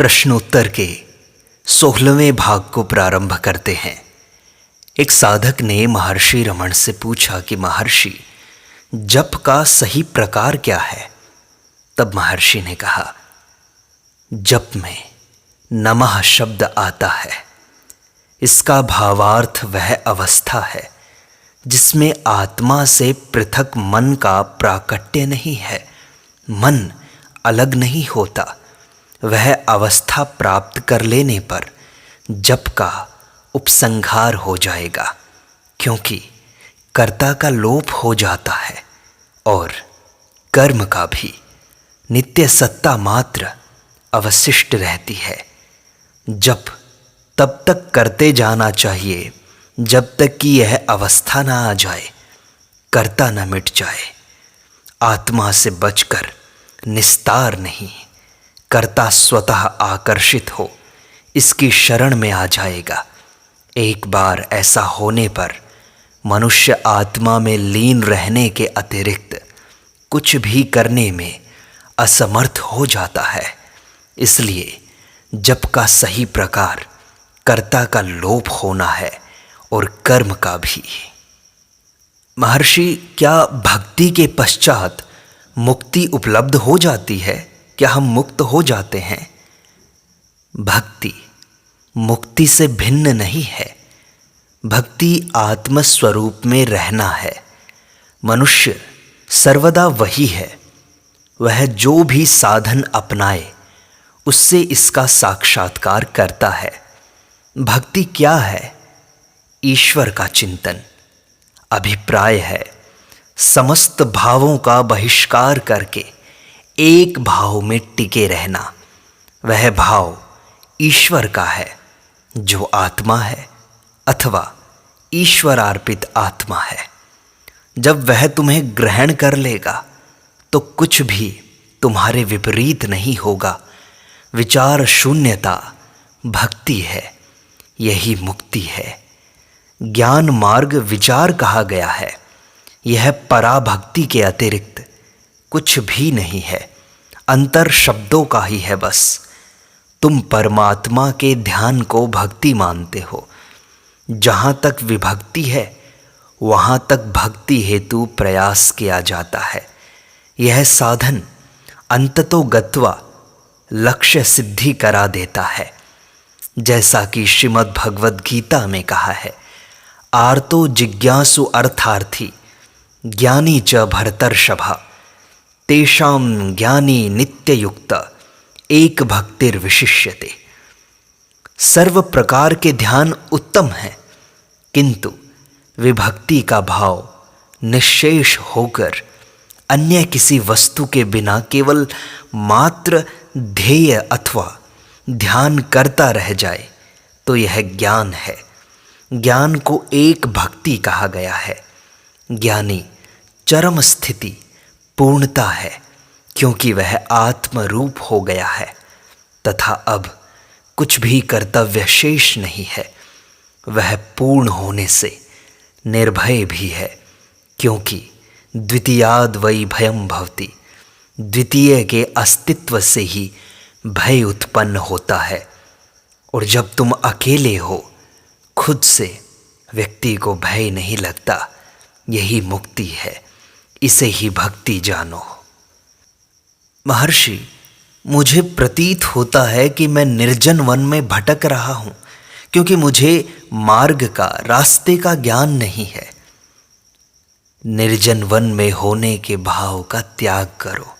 प्रश्नोत्तर के 16वें भाग को प्रारंभ करते हैं। एक साधक ने महर्षि रमण से पूछा कि महर्षि, जप का सही प्रकार क्या है? तब महर्षि ने कहा, जप में नमः शब्द आता है। इसका भावार्थ वह अवस्था है जिसमें आत्मा से पृथक मन का प्राकट्य नहीं है, मन अलग नहीं होता। वह अवस्था प्राप्त कर लेने पर जप का उपसंहार हो जाएगा, क्योंकि कर्ता का लोप हो जाता है और कर्म का भी नित्य सत्ता मात्र अवशिष्ट रहती है। जप तब तक करते जाना चाहिए जब तक कि यह अवस्था ना आ जाए, कर्ता न मिट जाए। आत्मा से बचकर निस्तार नहीं, कर्ता स्वतः आकर्षित हो इसकी शरण में आ जाएगा। एक बार ऐसा होने पर मनुष्य आत्मा में लीन रहने के अतिरिक्त कुछ भी करने में असमर्थ हो जाता है। इसलिए जप का सही प्रकार कर्ता का लोप होना है और कर्म का भी। महर्षि, क्या भक्ति के पश्चात मुक्ति उपलब्ध हो जाती है? क्या हम मुक्त हो जाते हैं? भक्ति मुक्ति से भिन्न नहीं है। भक्ति आत्मस्वरूप में रहना है। मनुष्य सर्वदा वही है। वह जो भी साधन अपनाए उससे इसका साक्षात्कार करता है। भक्ति क्या है? ईश्वर का चिंतन। अभिप्राय है समस्त भावों का बहिष्कार करके एक भाव में टिके रहना। वह भाव ईश्वर का है जो आत्मा है अथवा ईश्वर अर्पित आत्मा है। जब वह तुम्हें ग्रहण कर लेगा तो कुछ भी तुम्हारे विपरीत नहीं होगा। विचार शून्यता भक्ति है, यही मुक्ति है। ज्ञान मार्ग विचार कहा गया है। यह पराभक्ति के अतिरिक्त कुछ भी नहीं है, अंतर शब्दों का ही है बस। तुम परमात्मा के ध्यान को भक्ति मानते हो। जहाँ तक विभक्ति है वहाँ तक भक्ति हेतु प्रयास किया जाता है। यह साधन अंततो गत्वा लक्ष्य सिद्धि करा देता है। जैसा कि श्रीमद् भगवद गीता में कहा है, आर्तो जिज्ञासु अर्थार्थी ज्ञानी च भरतर्षभा तेषां ज्ञानी नित्ययुक्त एक भक्तिर विशिष्यते। सर्व प्रकार के ध्यान उत्तम है, किंतु विभक्ति का भाव निश्शेष होकर अन्य किसी वस्तु के बिना केवल मात्र ध्येय अथवा ध्यान करता रह जाए तो यह ज्ञान है। ज्ञान को एक भक्ति कहा गया है। ज्ञानी चरम स्थिति पूर्णता है, क्योंकि वह आत्मरूप हो गया है तथा अब कुछ भी कर्तव्य शेष नहीं है। वह पूर्ण होने से निर्भय भी है, क्योंकि द्वितीयाद वै भयम भवति। द्वितीय के अस्तित्व से ही भय उत्पन्न होता है। और जब तुम अकेले हो, खुद से व्यक्ति को भय नहीं लगता। यही मुक्ति है, इसे ही भक्ति जानो। महर्षि, मुझे प्रतीत होता है कि मैं निर्जन वन में भटक रहा हूँ, क्योंकि मुझे मार्ग का, रास्ते का ज्ञान नहीं है। निर्जन वन में होने के भाव का त्याग करो।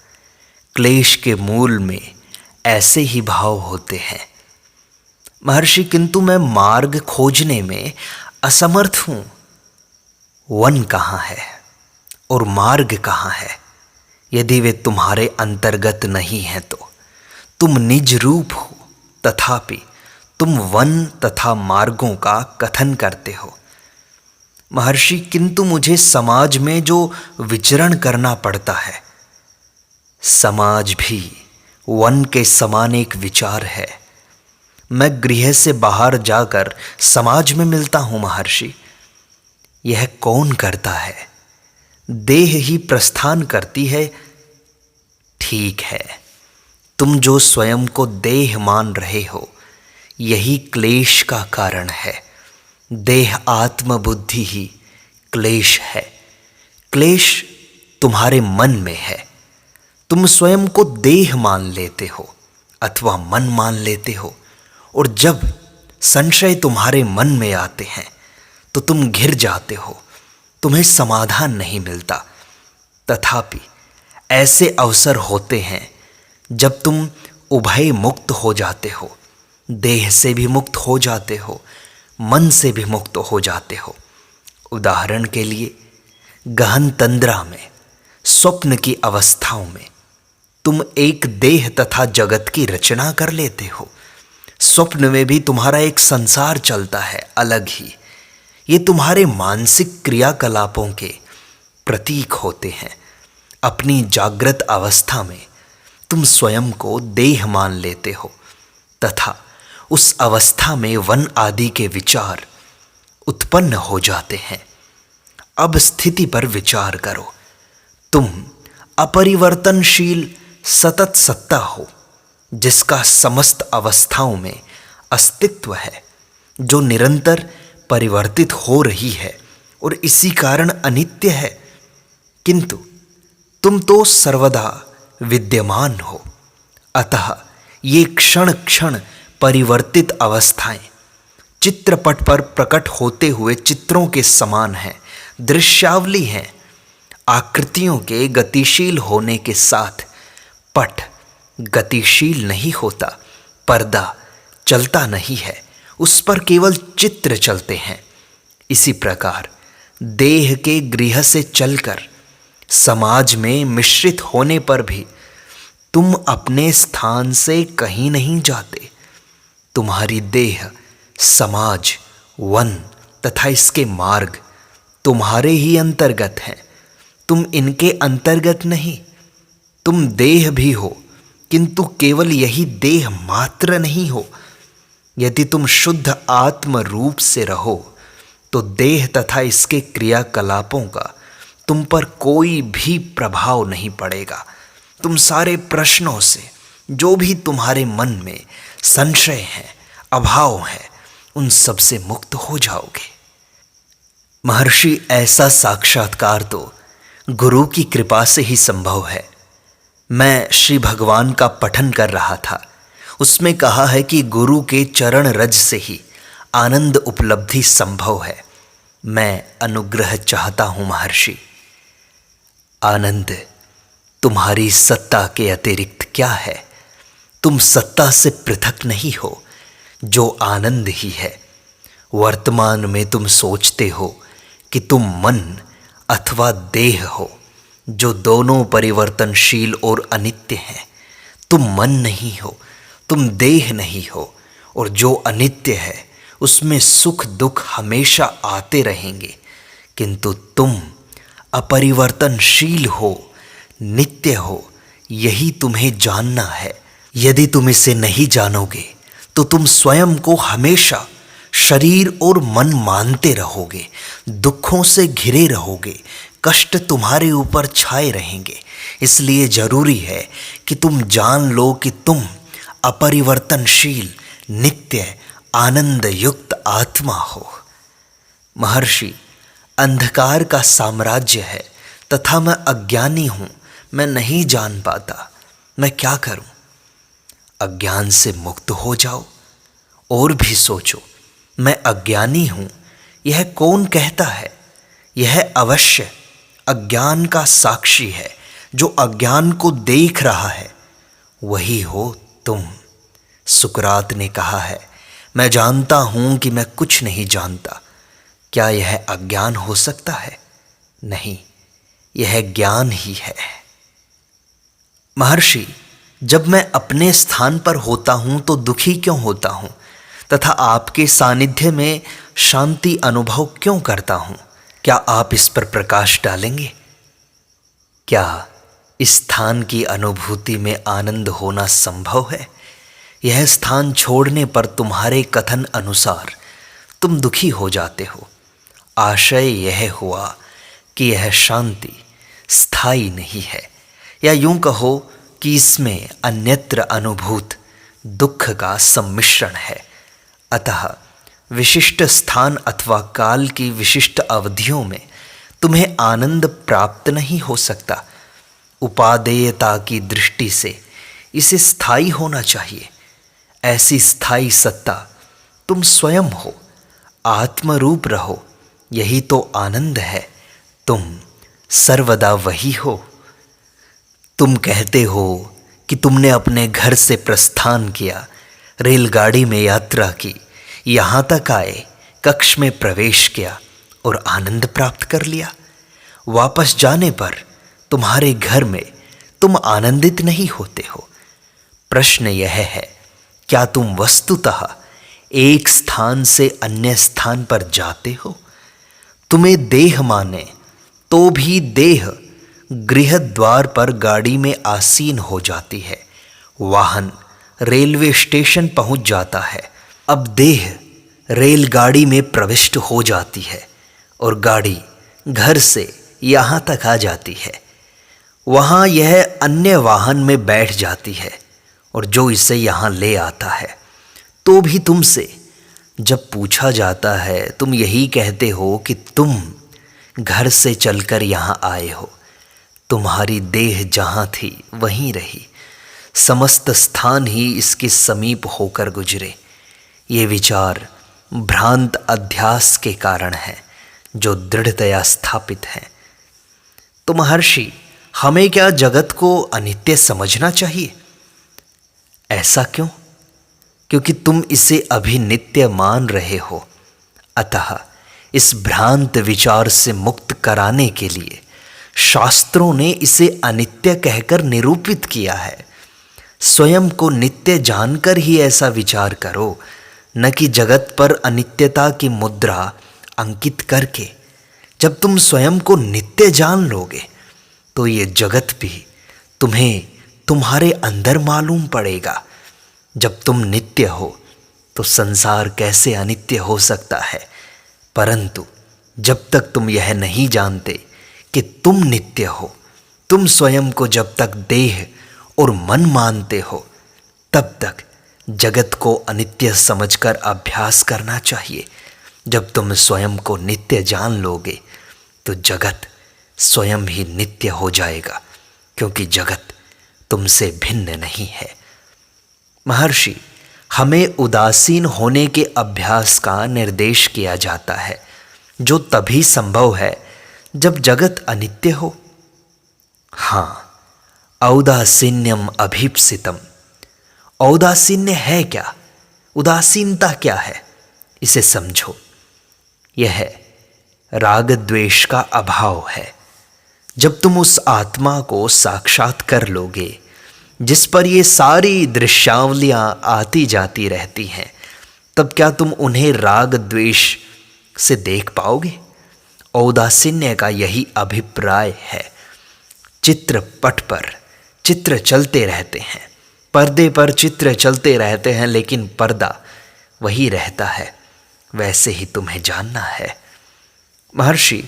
क्लेश के मूल में ऐसे ही भाव होते हैं। महर्षि, किंतु मैं मार्ग खोजने में असमर्थ हूँ। वन कहाँ है और मार्ग कहाँ है? यदि वे तुम्हारे अंतर्गत नहीं हैं तो तुम निज रूप हो, तथापि तुम वन तथा मार्गों का कथन करते हो। महर्षि, किंतु मुझे समाज में जो विचरण करना पड़ता है, समाज भी वन के समान एक विचार है। मैं गृह से बाहर जाकर समाज में मिलता हूँ महर्षि। यह कौन करता है? देह ही प्रस्थान करती है। ठीक है, तुम जो स्वयं को देह मान रहे हो, यही क्लेश का कारण है। देह आत्म बुद्धि ही क्लेश है। क्लेश तुम्हारे मन में है। तुम स्वयं को देह मान लेते हो अथवा मन मान लेते हो, और जब संशय तुम्हारे मन में आते हैं तो तुम घिर जाते हो, तुम्हें समाधान नहीं मिलता। तथापि ऐसे अवसर होते हैं जब तुम उभय मुक्त हो जाते हो, देह से भी मुक्त हो जाते हो, मन से भी मुक्त हो जाते हो। उदाहरण के लिए, गहन तंद्रा में, स्वप्न की अवस्थाओं में तुम एक देह तथा जगत की रचना कर लेते हो। स्वप्न में भी तुम्हारा एक संसार चलता है अलग ही। ये तुम्हारे मानसिक क्रियाकलापों के प्रतीक होते हैं। अपनी जागृत अवस्था में तुम स्वयं को देह मान लेते हो तथा उस अवस्था में वन आदि के विचार उत्पन्न हो जाते हैं। अब स्थिति पर विचार करो। तुम अपरिवर्तनशील सतत सत्ता हो, जिसका समस्त अवस्थाओं में अस्तित्व है, जो निरंतर परिवर्तित हो रही है और इसी कारण अनित्य है। किंतु तुम तो सर्वदा विद्यमान हो, अतः ये क्षण क्षण परिवर्तित अवस्थाएं चित्रपट पर प्रकट होते हुए चित्रों के समान हैं, दृश्यावली हैं। आकृतियों के गतिशील होने के साथ पट गतिशील नहीं होता, पर्दा चलता नहीं है, उस पर केवल चित्र चलते हैं। इसी प्रकार देह के गृह से चलकर समाज में मिश्रित होने पर भी तुम अपने स्थान से कहीं नहीं जाते। तुम्हारी देह, समाज, वन तथा इसके मार्ग तुम्हारे ही अंतर्गत हैं, तुम इनके अंतर्गत नहीं। तुम देह भी हो, किंतु केवल यही देह मात्र नहीं हो। यदि तुम शुद्ध आत्म रूप से रहो तो देह तथा इसके क्रियाकलापों का तुम पर कोई भी प्रभाव नहीं पड़ेगा। तुम सारे प्रश्नों से, जो भी तुम्हारे मन में संशय है, अभाव है, उन सब से मुक्त हो जाओगे। महर्षि, ऐसा साक्षात्कार तो गुरु की कृपा से ही संभव है। मैं श्री भगवान का पठन कर रहा था, उसमें कहा है कि गुरु के चरण रज से ही आनंद उपलब्धि संभव है। मैं अनुग्रह चाहता हूं महर्षि। आनंद तुम्हारी सत्ता के अतिरिक्त क्या है? तुम सत्ता से पृथक नहीं हो, जो आनंद ही है। वर्तमान में तुम सोचते हो कि तुम मन अथवा देह हो, जो दोनों परिवर्तनशील और अनित्य हैं। तुम मन नहीं हो, तुम देह नहीं हो, और जो अनित्य है उसमें सुख दुख हमेशा आते रहेंगे। किंतु तुम अपरिवर्तनशील हो, नित्य हो, यही तुम्हें जानना है। यदि तुम इसे नहीं जानोगे तो तुम स्वयं को हमेशा शरीर और मन मानते रहोगे, दुखों से घिरे रहोगे, कष्ट तुम्हारे ऊपर छाए रहेंगे। इसलिए जरूरी है कि तुम जान लो कि तुम अपरिवर्तनशील, नित्य, आनंद युक्त आत्मा हो। महर्षि, अंधकार का साम्राज्य है तथा मैं अज्ञानी हूं, मैं नहीं जान पाता, मैं क्या करूं? अज्ञान से मुक्त हो जाओ और भी सोचो। मैं अज्ञानी हूं, यह कौन कहता है? यह अवश्य अज्ञान का साक्षी है, जो अज्ञान को देख रहा है, वही हो तुम। सुकरात ने कहा है, मैं जानता हूं कि मैं कुछ नहीं जानता। क्या यह अज्ञान हो सकता है? नहीं, यह ज्ञान ही है। महर्षि, जब मैं अपने स्थान पर होता हूं तो दुखी क्यों होता हूं तथा आपके सानिध्य में शांति अनुभव क्यों करता हूं? क्या आप इस पर प्रकाश डालेंगे? क्या इस स्थान की अनुभूति में आनंद होना संभव है? यह स्थान छोड़ने पर तुम्हारे कथन अनुसार तुम दुखी हो जाते हो। आशय यह हुआ कि यह शांति स्थायी नहीं है, या यूं कहो कि इसमें अन्यत्र अनुभूत दुख का सम्मिश्रण है। अतः विशिष्ट स्थान अथवा काल की विशिष्ट अवधियों में तुम्हें आनंद प्राप्त नहीं हो सकता। उपादेयता की दृष्टि से इसे स्थायी होना चाहिए। ऐसी स्थायी सत्ता तुम स्वयं हो, आत्मरूप रहो, यही तो आनंद है। तुम सर्वदा वही हो। तुम कहते हो कि तुमने अपने घर से प्रस्थान किया, रेलगाड़ी में यात्रा की, यहाँ तक आए, कक्ष में प्रवेश किया और आनंद प्राप्त कर लिया। वापस जाने पर तुम्हारे घर में तुम आनंदित नहीं होते हो। प्रश्न यह है, क्या तुम वस्तुतः एक स्थान से अन्य स्थान पर जाते हो? तुम्हें देह माने तो भी देह गृह द्वार पर गाड़ी में आसीन हो जाती है। वाहन रेलवे स्टेशन पहुंच जाता है। अब देह रेलगाड़ी में प्रविष्ट हो जाती है और गाड़ी घर से यहाँ तक आ जाती है। वहाँ यह अन्य वाहन में बैठ जाती है और जो इसे यहाँ ले आता है। तो भी तुमसे जब पूछा जाता है, तुम यही कहते हो कि तुम घर से चलकर यहाँ आए हो। तुम्हारी देह जहाँ थी वहीं रही, समस्त स्थान ही इसके समीप होकर गुजरे। ये विचार भ्रांत अध्यास के कारण है जो दृढ़तया स्थापित है। तो महर्षि, हमें क्या जगत को अनित्य समझना चाहिए? ऐसा क्यों? क्योंकि तुम इसे अभी नित्य मान रहे हो। अतः इस भ्रांत विचार से मुक्त कराने के लिए शास्त्रों ने इसे अनित्य कहकर निरूपित किया है। स्वयं को नित्य जानकर ही ऐसा विचार करो, न कि जगत पर अनित्यता की मुद्रा अंकित करके। जब तुम स्वयं को नित्य जान लोगे तो ये जगत भी तुम्हें तुम्हारे अंदर मालूम पड़ेगा। जब तुम नित्य हो तो संसार कैसे अनित्य हो सकता है? परंतु जब तक तुम यह नहीं जानते कि तुम नित्य हो, तुम स्वयं को जब तक देह और मन मानते हो, तब तक जगत को अनित्य समझकर अभ्यास करना चाहिए। जब तुम स्वयं को नित्य जान लोगे तो जगत स्वयं ही नित्य हो जाएगा, क्योंकि जगत तुमसे भिन्न नहीं है। महर्षि, हमें उदासीन होने के अभ्यास का निर्देश किया जाता है, जो तभी संभव है जब जगत अनित्य हो। हाँ, औदासीन्यम अभीप्सितम। औदासीन्य है क्या? उदासीनता क्या है? इसे समझो। यह राग द्वेष का अभाव है। जब तुम उस आत्मा को साक्षात कर लोगे जिस पर ये सारी दृश्यावलियां आती जाती रहती हैं, तब क्या तुम उन्हें राग द्वेष से देख पाओगे? औदासीन्य का यही अभिप्राय है। चित्रपट पर चित्र चलते रहते हैं, पर्दे पर चित्र चलते रहते हैं, लेकिन पर्दा वही रहता है। वैसे ही तुम्हें जानना है। महर्षि,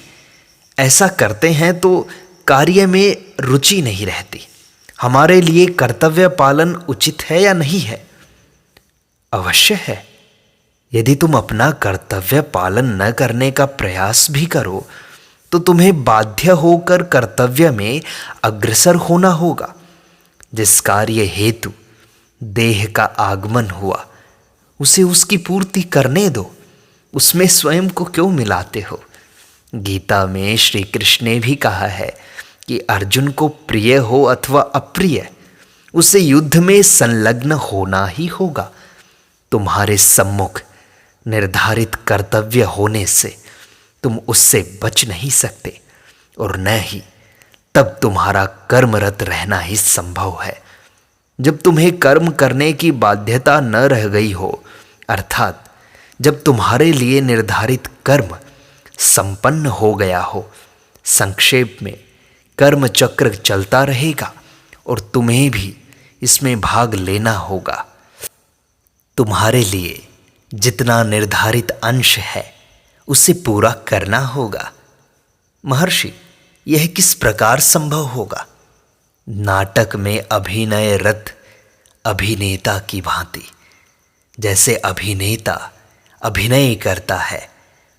ऐसा करते हैं तो कार्य में रुचि नहीं रहती। हमारे लिए कर्तव्य पालन उचित है या नहीं है? अवश्य है। यदि तुम अपना कर्तव्य पालन न करने का प्रयास भी करो तो तुम्हें बाध्य होकर कर्तव्य में अग्रसर होना होगा। जिस कार्य हेतु देह का आगमन हुआ उसे उसकी पूर्ति करने दो, उसमें स्वयं को क्यों मिलाते हो? गीता में श्री कृष्ण ने भी कहा है कि अर्जुन को प्रिय हो अथवा अप्रिय, उसे युद्ध में संलग्न होना ही होगा। तुम्हारे सम्मुख निर्धारित कर्तव्य होने से तुम उससे बच नहीं सकते, और न ही तब तुम्हारा कर्मरत रहना ही संभव है। जब तुम्हें कर्म करने की बाध्यता न रह गई हो, अर्थात जब तुम्हारे लिए निर्धारित कर्म संपन्न हो गया हो, संक्षेप में कर्म चक्र चलता रहेगा और तुम्हें भी इसमें भाग लेना होगा। तुम्हारे लिए जितना निर्धारित अंश है उसे पूरा करना होगा। महर्षि, यह किस प्रकार संभव होगा? नाटक में अभिनयरत अभिनेता की भांति। जैसे अभिनेता अभिनय करता है,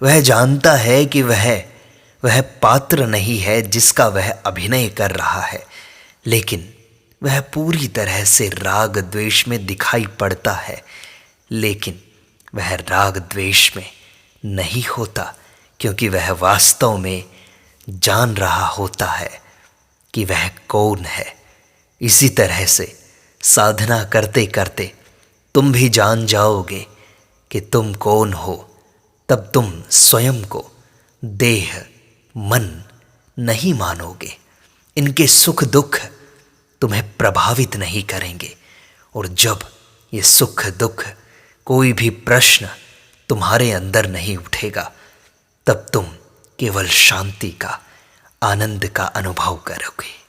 वह जानता है कि वह पात्र नहीं है जिसका वह अभिनय कर रहा है, लेकिन वह पूरी तरह से राग द्वेष में दिखाई पड़ता है, लेकिन वह राग द्वेष में नहीं होता, क्योंकि वह वास्तव में जान रहा होता है कि वह कौन है। इसी तरह से साधना करते करते तुम भी जान जाओगे कि तुम कौन हो। तब तुम स्वयं को देह मन नहीं मानोगे, इनके सुख दुख तुम्हें प्रभावित नहीं करेंगे। और जब ये सुख दुख कोई भी प्रश्न तुम्हारे अंदर नहीं उठेगा, तब तुम केवल शांति का आनंद का अनुभव करोगे।